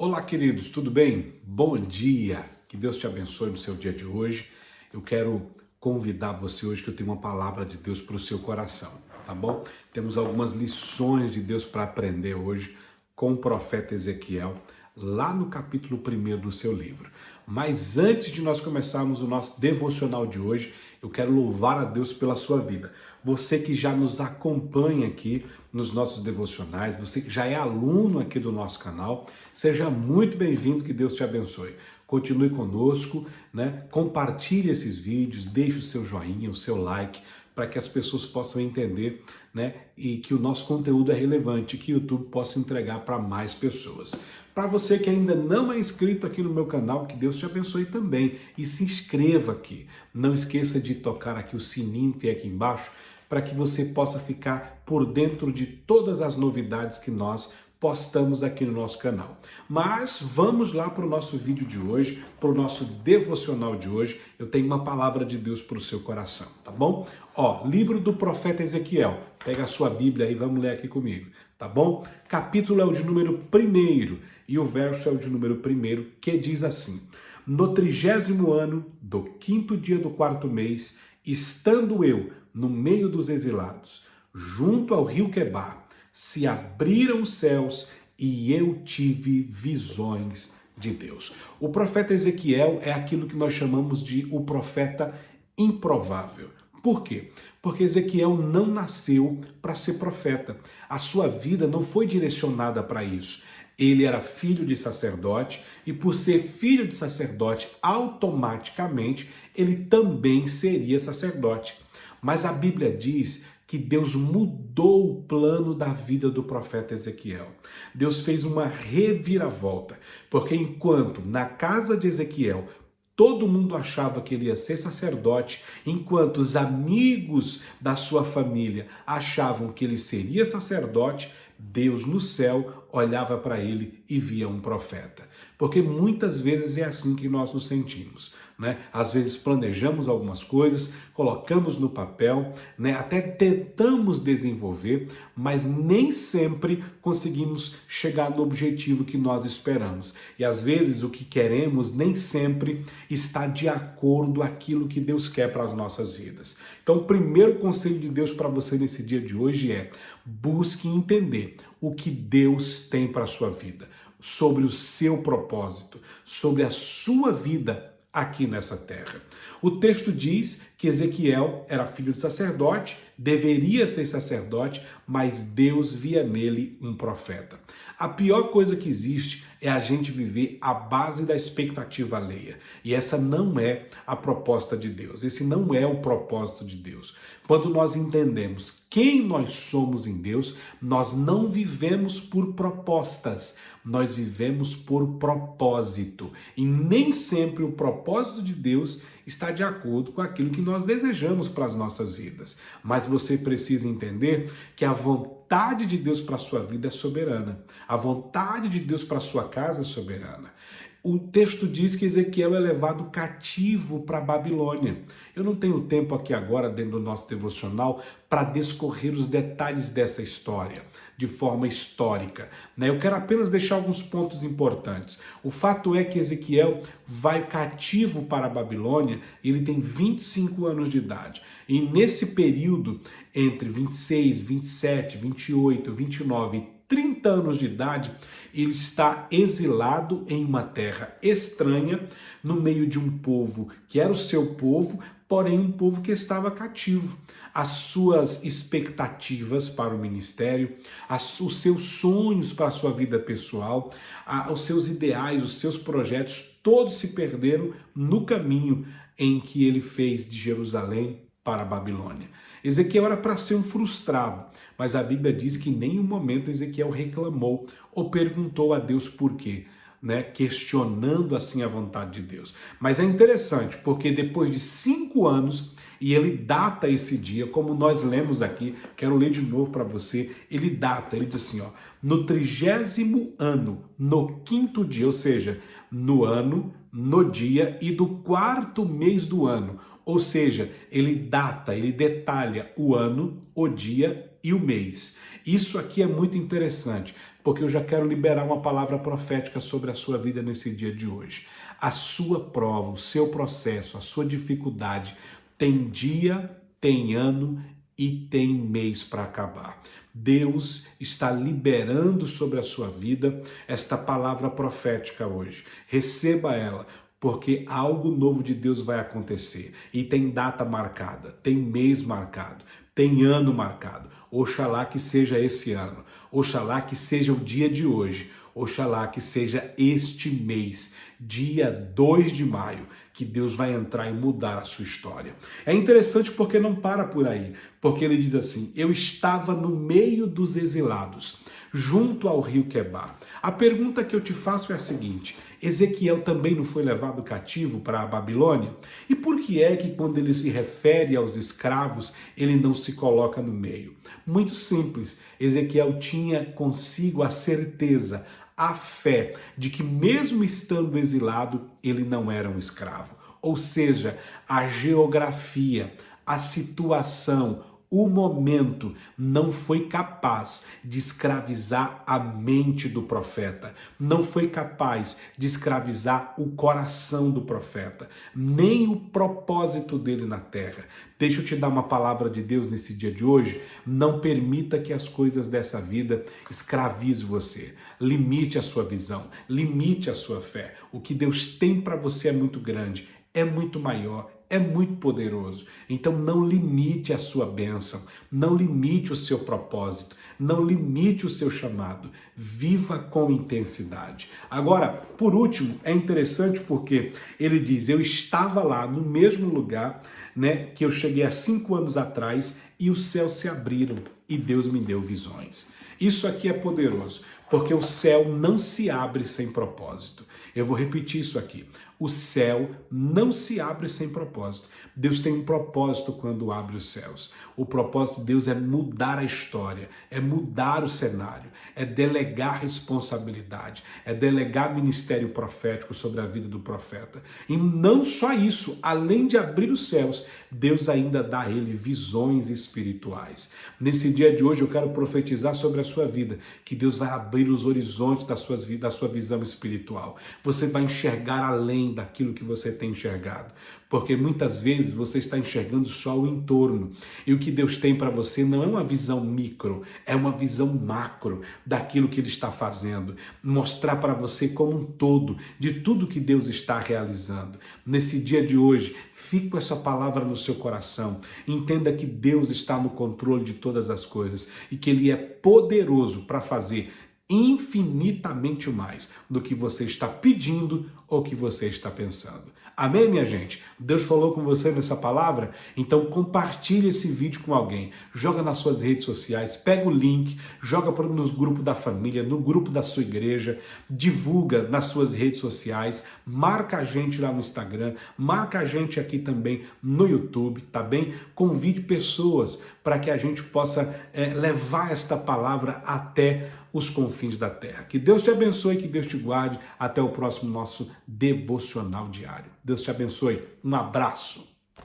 Olá, queridos, tudo bem? Bom dia! Que Deus te abençoe no seu dia de hoje. Eu quero convidar você hoje que eu tenho uma palavra de Deus para o seu coração, tá bom? Temos algumas lições de Deus para aprender hoje com o profeta Ezequiel, lá no capítulo 1 do seu livro. Mas antes de nós começarmos o nosso devocional de hoje, eu quero louvar a Deus pela sua vida. Você que já nos acompanha aqui nos nossos devocionais, você que já é aluno aqui do nosso canal, seja muito bem-vindo, que Deus te abençoe. Continue conosco, né? Compartilhe esses vídeos, deixe o seu joinha, o seu like, para que as pessoas possam entender, né? E que o nosso conteúdo é relevante, que o YouTube possa entregar para mais pessoas. Para você que ainda não é inscrito aqui no meu canal, que Deus te abençoe também e se inscreva aqui. Não esqueça de tocar aqui o sininho que tem aqui embaixo, para que você possa ficar por dentro de todas as novidades que nós postamos aqui no nosso canal. Mas vamos lá para o nosso vídeo de hoje, para o nosso devocional de hoje. Eu tenho uma palavra de Deus para o seu coração, tá bom? Ó, livro do profeta Ezequiel. Pega a sua Bíblia aí, vamos ler aqui comigo, tá bom? Capítulo é o de número 1 e o verso é o de número 1, que diz assim: No 30º ano do 5º dia do 4º mês, estando eu no meio dos exilados, junto ao rio Quebar, se abriram os céus e eu tive visões de Deus. O profeta Ezequiel é aquilo que nós chamamos de o profeta improvável. Por quê? Porque Ezequiel não nasceu para ser profeta. A sua vida não foi direcionada para isso. Ele era filho de sacerdote e, por ser filho de sacerdote, automaticamente ele também seria sacerdote. Mas a Bíblia diz que Deus mudou o plano da vida do profeta Ezequiel. Deus fez uma reviravolta, porque enquanto na casa de Ezequiel todo mundo achava que ele ia ser sacerdote, enquanto os amigos da sua família achavam que ele seria sacerdote, Deus no céu olhava para ele e via um profeta. Porque muitas vezes é assim que nós nos sentimos, né? Às vezes planejamos algumas coisas, colocamos no papel, né? Até tentamos desenvolver, mas nem sempre conseguimos chegar no objetivo que nós esperamos. E às vezes o que queremos nem sempre está de acordo com aquilo que Deus quer para as nossas vidas. Então, o primeiro conselho de Deus para você nesse dia de hoje é: busque entender o que Deus tem para a sua vida, sobre o seu propósito, sobre a sua vida aqui nessa terra. O texto diz que Ezequiel era filho de sacerdote, deveria ser sacerdote, mas Deus via nele um profeta. A pior coisa que existe é a gente viver à base da expectativa alheia. E essa não é a proposta de Deus, esse não é o propósito de Deus. Quando nós entendemos quem nós somos em Deus, nós não vivemos por propostas, nós vivemos por propósito. E nem sempre o propósito de Deus está de acordo com aquilo que nós desejamos para as nossas vidas. Mas você precisa entender que a vontade de Deus para a sua vida é soberana. A vontade de Deus para a sua casa é soberana. O texto diz que Ezequiel é levado cativo para a Babilônia. Eu não tenho tempo aqui agora, dentro do nosso devocional, para discorrer os detalhes dessa história, de forma histórica, né? Eu quero apenas deixar alguns pontos importantes. O fato é que Ezequiel vai cativo para a Babilônia, ele tem 25 anos de idade. E nesse período, entre 26, 27, 28, 29 e 30 anos de idade, ele está exilado em uma terra estranha, no meio de um povo que era o seu povo, porém um povo que estava cativo. As suas expectativas para o ministério, os seus sonhos para a sua vida pessoal, os seus ideais, os seus projetos, todos se perderam no caminho em que ele fez de Jerusalém para a Babilônia. Ezequiel era para ser um frustrado, mas a Bíblia diz que em nenhum momento Ezequiel reclamou ou perguntou a Deus por quê, né? Questionando assim a vontade de Deus. Mas é interessante, porque depois de 5 anos, e ele data esse dia, como nós lemos aqui, quero ler de novo para você, ele data, ele diz assim, ó, no 30º ano, no 5º dia, ou seja, no ano, no dia e do 4º mês do ano. Ou seja, ele data, ele detalha o ano, o dia e o mês. Isso aqui é muito interessante, porque eu já quero liberar uma palavra profética sobre a sua vida nesse dia de hoje. A sua prova, o seu processo, a sua dificuldade tem dia, tem ano e tem mês para acabar. Deus está liberando sobre a sua vida esta palavra profética hoje. Receba ela, porque algo novo de Deus vai acontecer. E tem data marcada, tem mês marcado, tem ano marcado. Oxalá que seja esse ano, oxalá que seja o dia de hoje, oxalá que seja este mês, dia 2 de maio, que Deus vai entrar e mudar a sua história. É interessante porque não para por aí, porque ele diz assim: eu estava no meio dos exilados, junto ao rio Quebar. A pergunta que eu te faço é a seguinte: Ezequiel também não foi levado cativo para a Babilônia? E por que é que quando ele se refere aos escravos, ele não se coloca no meio? Muito simples, Ezequiel tinha consigo a certeza, a fé de que mesmo estando exilado, ele não era um escravo. Ou seja, a geografia, a situação, o momento não foi capaz de escravizar a mente do profeta, não foi capaz de escravizar o coração do profeta, nem o propósito dele na terra. Deixa eu te dar uma palavra de Deus nesse dia de hoje. Não permita que as coisas dessa vida escravizem você. Limite a sua visão, limite a sua fé. O que Deus tem para você é muito grande, é muito maior, é muito poderoso. Então não limite a sua bênção, não limite o seu propósito, não limite o seu chamado. Viva com intensidade. Agora, por último, é interessante porque ele diz: eu estava lá no mesmo lugar, que eu cheguei há 5 anos atrás, e os céus se abriram e Deus me deu visões. Isso aqui é poderoso, porque o céu não se abre sem propósito. Eu vou repetir isso aqui. O céu não se abre sem propósito. Deus tem um propósito quando abre os céus. O propósito de Deus é mudar a história, é mudar o cenário, é delegar responsabilidade, é delegar ministério profético sobre a vida do profeta. E não só isso, além de abrir os céus, Deus ainda dá a ele visões espirituais. Nesse dia de hoje eu quero profetizar sobre a sua vida, que Deus vai abrir os horizontes da sua visão espiritual. Você vai enxergar além daquilo que você tem enxergado, porque muitas vezes você está enxergando só o entorno, e o que Deus tem para você não é uma visão micro, é uma visão macro daquilo que Ele está fazendo, mostrar para você como um todo, de tudo que Deus está realizando. Nesse dia de hoje, fique com essa palavra no seu coração, entenda que Deus está no controle de todas as coisas, e que Ele é poderoso para fazer infinitamente mais do que você está pedindo ou que você está pensando. Amém, minha gente? Deus falou com você nessa palavra? Então compartilhe esse vídeo com alguém, joga nas suas redes sociais, pega o link, joga no grupo da família, no grupo da sua igreja, divulga nas suas redes sociais, marca a gente lá no Instagram, marca a gente aqui também no YouTube, tá bem? Convide pessoas para que a gente possa levar esta palavra até os confins da terra. Que Deus te abençoe, que Deus te guarde. Até o próximo nosso devocional diário. Deus te abençoe. Um abraço.